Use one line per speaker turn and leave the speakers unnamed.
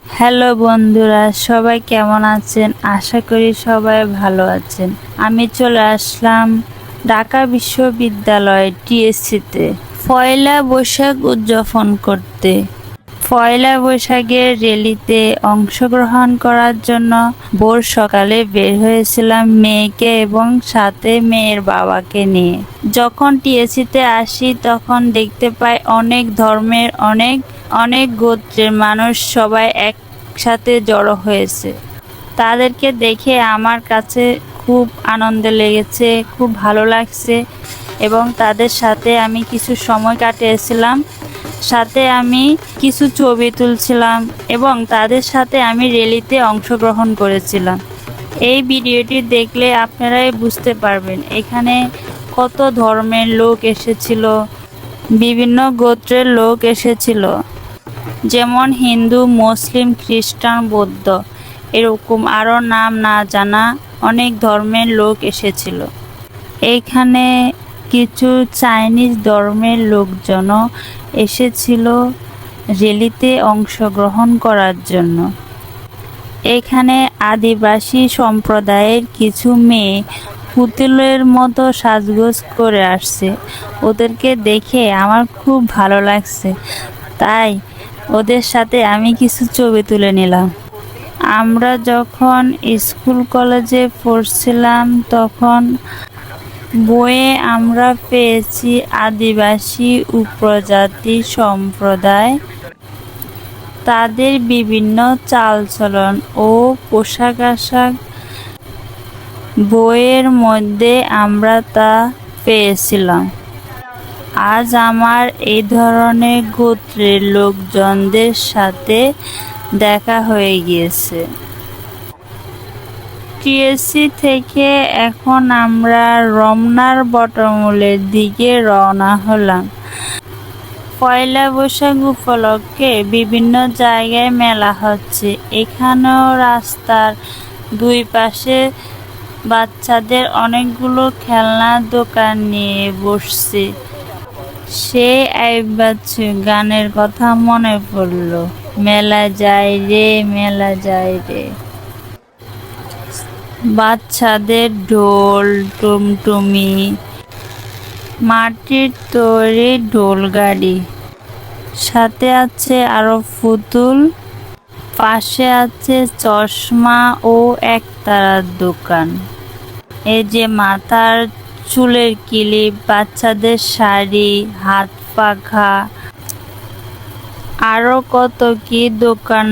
Hello বন্ধুরা, সবাই কেমন আছেন? আশা করি সবাই ভালো আছেন। আমি চলে আসলাম ঢাকা বিশ্ববিদ্যালয় টিএসসিতে পয়লা বৈশাখ উদযাপন করতে। পয়লা বৈশাখের র্যালিতে অংশগ্রহণ করার জন্য ভোর সকালে বের হয়েছিলাম মেয়েকে এবং সাথে মেয়ের বাবাকে নিয়ে। যখন টিএসসিতে আসি তখন দেখতে পাই অনেক ধর্মের অনেক গোত্রের মানুষ সবাই একসাথে জড়ো হয়েছে। তাদেরকে দেখে আমার কাছে খুব আনন্দ লেগেছে, খুব ভালো লাগছে এবং তাদের সাথে আমি কিছু সময় কাটিয়েছিলাম। সাথে আমি কিছু ছবি তুলছিলাম এবং তাদের সাথে আমি র্যালিতে অংশগ্রহণ করেছিলাম। এই ভিডিওটি দেখলে আপনারাই বুঝতে পারবেন এখানে কত ধর্মের লোক এসেছিল, বিভিন্ন গোত্রের লোক এসেছিল, যেমন হিন্দু, মুসলিম, খ্রিস্টান, বৌদ্ধ, এরকম আরও নাম না জানা অনেক ধর্মের লোক এসেছিল। এইখানে কিছু চাইনিজ ধর্মের লোকজনও এসেছিল র্যালিতে অংশগ্রহণ করার জন্য। এখানে আদিবাসী সম্প্রদায়ের কিছু মেয়ে পুতুলের মতো সাজগোজ করে আসছে। ওদেরকে দেখে আমার খুব ভালো লাগছে, তাই ওদের সাথে আমি কিছু ছবি তুলে নিলাম। আমরা যখন স্কুল কলেজে পড়ছিলাম তখন বইয়ে আমরা পেয়েছি আদিবাসী উপজাতি সম্প্রদায়, তাদের বিভিন্ন চালচলন ও পোশাক আশাক বইয়ের মধ্যে আমরা তা পেয়েছিলাম। আজ আমার এই ধরনের গোত্রের লোকজনদের সাথে দেখা হয়ে গিয়েছে। টিএসসি থেকে এখন আমরা রমনার বটমূলের দিকে রওনা হলাম। পয়লা বৈশাখ উপলক্ষে বিভিন্ন জায়গায় মেলা হচ্ছে। এখানেও রাস্তার দুই পাশে বাচ্চাদের অনেকগুলো খেলনার দোকান নিয়ে বসছে। সেই আইবাচ্চু গানের কথা মনে পড়ল, মেলা যায় রে, মেলা যায় রে। বাচ্চাদের ঢোল, টুমটুমি, মাটির তৈরি ঢোল গাড়ি, সাথে আছে আরো পুতুল, পাশে আছে চশমা ও একতারার দোকান। এই যে মাথার চুলের ক্লিপ, বাচ্চাদের শাড়ি, হাত পাখা, আরো কত কি দোকান